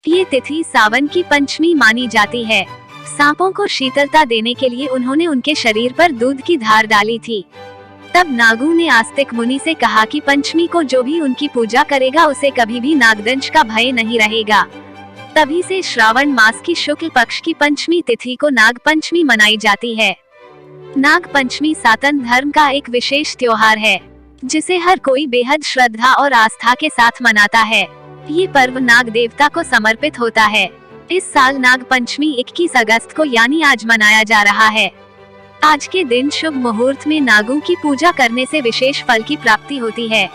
ये तिथि सावन की पंचमी मानी जाती है। सांपों को शीतलता देने के लिए उन्होंने उनके शरीर पर दूध की धार डाली थी। तब नागू ने आस्तिक मुनि से कहा कि पंचमी को जो भी उनकी पूजा करेगा उसे कभी भी नागदंश का भय नहीं रहेगा। तभी से श्रावण मास की शुक्ल पक्ष की पंचमी तिथि को नाग पंचमी मनाई जाती है। नाग पंचमी सनातन धर्म का एक विशेष त्योहार है, जिसे हर कोई बेहद श्रद्धा और आस्था के साथ मनाता है। ये पर्व नाग देवता को समर्पित होता है। इस साल नाग पंचमी 21 अगस्त को यानी आज मनाया जा रहा है। आज के दिन शुभ मुहूर्त में नागों की पूजा करने से विशेष फल की प्राप्ति होती है।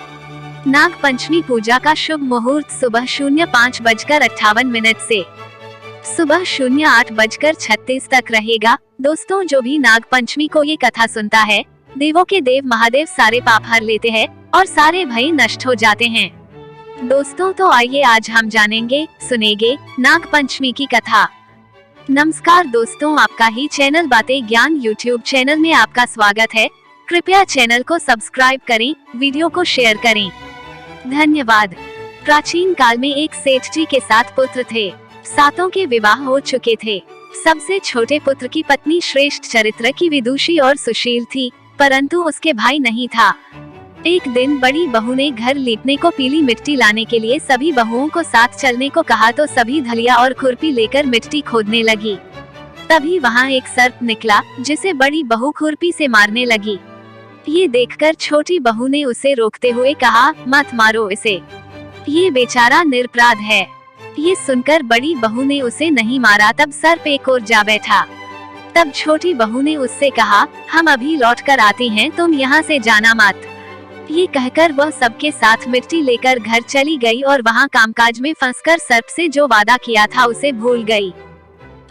नाग पंचमी पूजा का शुभ मुहूर्त सुबह 05:58 से सुबह 08:36 तक रहेगा। दोस्तों, जो भी नाग पंचमी को ये कथा सुनता है, देवों के देव महादेव सारे पाप हर लेते हैं और सारे भय नष्ट हो जाते हैं। दोस्तों, तो आइए आज हम जानेंगे सुनेंगे नाग पंचमी की कथा। नमस्कार दोस्तों, आपका ही चैनल बातें ज्ञान यूट्यूब चैनल में आपका स्वागत है। कृपया चैनल को सब्सक्राइब करें, वीडियो को शेयर करें। धन्यवाद। प्राचीन काल में एक सेठ जी के 7 पुत्र थे। 7 के विवाह हो चुके थे। सबसे छोटे पुत्र की पत्नी श्रेष्ठ चरित्र की विदुषी और सुशील थी, परंतु उसके भाई नहीं था। एक दिन बड़ी बहू ने घर लीपने को पीली मिट्टी लाने के लिए सभी बहुओं को साथ चलने को कहा, तो सभी धलिया और खुरपी लेकर मिट्टी खोदने लगी। तभी वहाँ एक सर्प निकला, जिसे बड़ी बहू खुरपी से मारने लगी। ये देखकर छोटी बहू ने उसे रोकते हुए कहा, मत मारो इसे, ये बेचारा निरपराध है। ये सुनकर बड़ी बहू ने उसे नहीं मारा। तब सर्प एक और जा बैठा। तब छोटी बहू ने उससे कहा, हम अभी लौट कर आती हैं, तुम यहाँ से जाना मत। ये कहकर वह सबके साथ मिट्टी लेकर घर चली गई और वहाँ कामकाज में फंसकर सर्प से जो वादा किया था उसे भूल गई।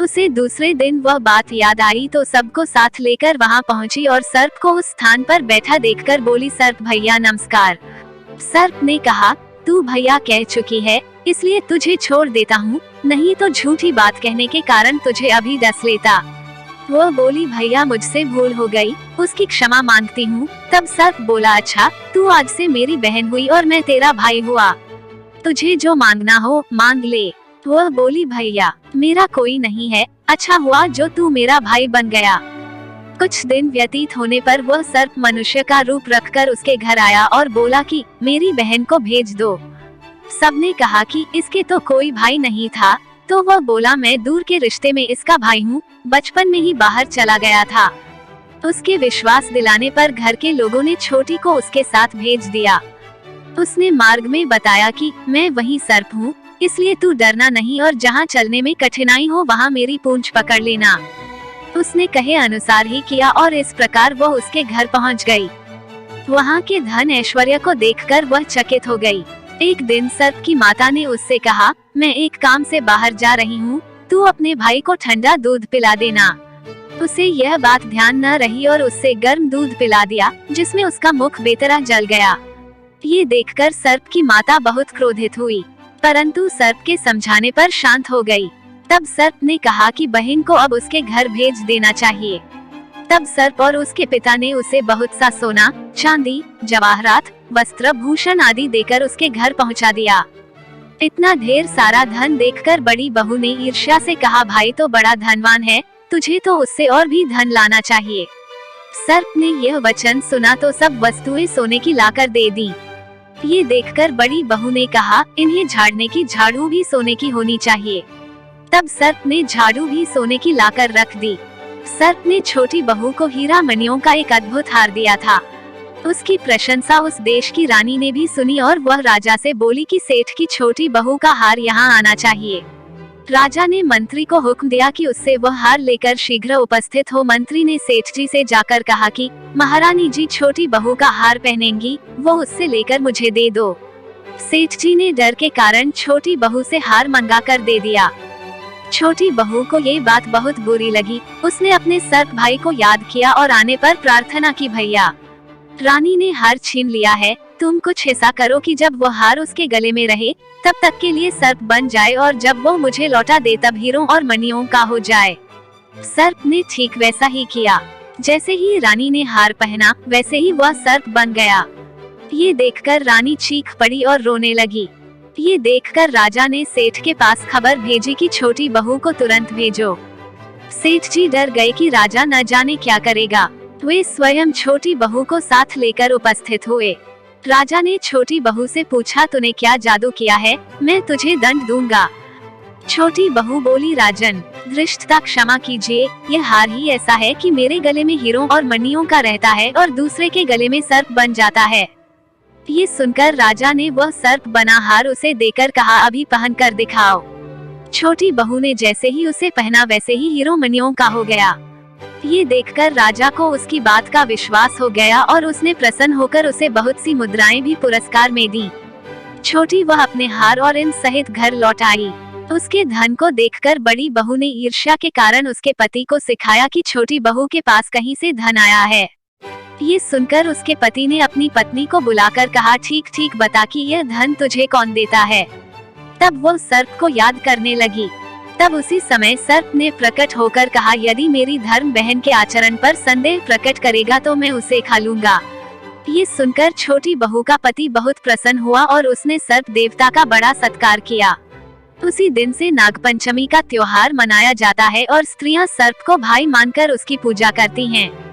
उसे दूसरे दिन वह बात याद आई, तो सबको साथ लेकर वहाँ पहुँची और सर्प को उस स्थान पर बैठा देखकर बोली, सर्प भैया नमस्कार। सर्प ने कहा, तू भैया कह चुकी है, इसलिए तुझे छोड़ देता हूँ, नहीं तो झूठी बात कहने के कारण तुझे अभी डस लेता। वह बोली, भैया मुझसे भूल हो गई, उसकी क्षमा मांगती हूँ। तब सर्प बोला, अच्छा, तू आज से मेरी बहन हुई और मैं तेरा भाई हुआ, तुझे जो मांगना हो मांग ले। वह बोली, भैया मेरा कोई नहीं है, अच्छा हुआ जो तू मेरा भाई बन गया। कुछ दिन व्यतीत होने पर वह सर्प मनुष्य का रूप रखकर उसके घर आया और बोला कि मेरी बहन को भेज दो। सबने कहा कि इसके तो कोई भाई नहीं था, तो वह बोला, मैं दूर के रिश्ते में इसका भाई हूँ, बचपन में ही बाहर चला गया था। उसके विश्वास दिलाने पर घर के लोगों ने छोटी को उसके साथ भेज दिया। उसने मार्ग में बताया कि मैं वही सर्प हूँ, इसलिए तू डरना नहीं और जहाँ चलने में कठिनाई हो वहाँ मेरी पूंछ पकड़ लेना। उसने कहे अनुसार ही किया और इस प्रकार वह उसके घर पहुँच गई। वहाँ के धन ऐश्वर्य को देखकर वह चकित हो गई। एक दिन सर्प की माता ने उससे कहा, मैं एक काम से बाहर जा रही हूँ, तू अपने भाई को ठंडा दूध पिला देना। उसे यह बात ध्यान न रही और उससे गर्म दूध पिला दिया, जिसमें उसका मुख बेतरह जल गया। ये देखकर सर्प की माता बहुत क्रोधित हुई, परंतु सर्प के समझाने पर शांत हो गई। तब सर्प ने कहा कि बहन को अब उसके घर भेज देना चाहिए। तब सर्प और उसके पिता ने उसे बहुत सा सोना, चांदी, जवाहरात, वस्त्र, भूषण आदि देकर उसके घर पहुंचा दिया। इतना ढेर सारा धन देखकर बड़ी बहू ने ईर्ष्या से कहा, भाई तो बड़ा धनवान है, तुझे तो उससे और भी धन लाना चाहिए। सर्प ने यह वचन सुना तो सब वस्तुएं सोने की लाकर दे दी। ये देखकर बड़ी बहू ने कहा, इन्हें झाड़ने की झाड़ू भी सोने की होनी चाहिए। तब सर्प ने झाड़ू भी सोने की लाकर रख दी। सर्प ने छोटी बहू को हीरा मणियों का एक अद्भुत हार दिया था। उसकी प्रशंसा उस देश की रानी ने भी सुनी और वह राजा से बोली कि सेठ की छोटी बहू का हार यहाँ आना चाहिए। राजा ने मंत्री को हुक्म दिया कि उससे वह हार लेकर शीघ्र उपस्थित हो। मंत्री ने सेठ जी से जाकर कहा कि महारानी जी छोटी बहू का हार पहनेंगी, वो उससे लेकर मुझे दे दो। सेठ जी ने डर के कारण छोटी बहू से हार मंगा कर दे दिया। छोटी बहू को ये बात बहुत बुरी लगी। उसने अपने सर्प भाई को याद किया और आने पर प्रार्थना की, भैया रानी ने हार छीन लिया है, तुम कुछ ऐसा करो कि जब वो हार उसके गले में रहे तब तक के लिए सर्प बन जाए और जब वो मुझे लौटा दे तब हीरों और मणियों का हो जाए। सर्प ने ठीक वैसा ही किया। जैसे ही रानी ने हार पहना वैसे ही वह सर्प बन गया। ये देखकर रानी चीख पड़ी और रोने लगी। ये देखकर राजा ने सेठ के पास खबर भेजी कि छोटी बहू को तुरंत भेजो। सेठ जी डर गए कि राजा न जाने क्या करेगा। वे स्वयं छोटी बहू को साथ लेकर उपस्थित हुए। राजा ने छोटी बहू से पूछा, तूने क्या जादू किया है? मैं तुझे दंड दूंगा। छोटी बहू बोली, राजन धृष्टता क्षमा कीजिए, यह हार ही ऐसा है कि मेरे गले में हीरों और मणियों का रहता है और दूसरे के गले में सर्प बन जाता है। ये सुनकर राजा ने वह सर्प बना हार उसे देकर कहा, अभी पहन कर दिखाओ। छोटी बहू ने जैसे ही उसे पहना वैसे ही हीरो मणियों का हो गया। ये देखकर राजा को उसकी बात का विश्वास हो गया और उसने प्रसन्न होकर उसे बहुत सी मुद्राएं भी पुरस्कार में दी। छोटी वह अपने हार और इन सहित घर लौट आई। उसके धन को देखकर बड़ी बहू ने ईर्ष्या के कारण उसके पति को सिखाया कि छोटी बहू के पास कहीं से धन आया है। ये सुनकर उसके पति ने अपनी पत्नी को बुलाकर कहा, ठीक ठीक बता कि यह धन तुझे कौन देता है। तब वो सर्प को याद करने लगी। तब उसी समय सर्प ने प्रकट होकर कहा, यदि मेरी धर्म बहन के आचरण पर संदेह प्रकट करेगा तो मैं उसे खा लूंगा। ये सुनकर छोटी बहू का पति बहुत प्रसन्न हुआ और उसने सर्प देवता का बड़ा सत्कार किया। उसी दिन से नागपंचमी का त्योहार मनाया जाता है और स्त्रियां सर्प को भाई मानकर उसकी पूजा करती हैं।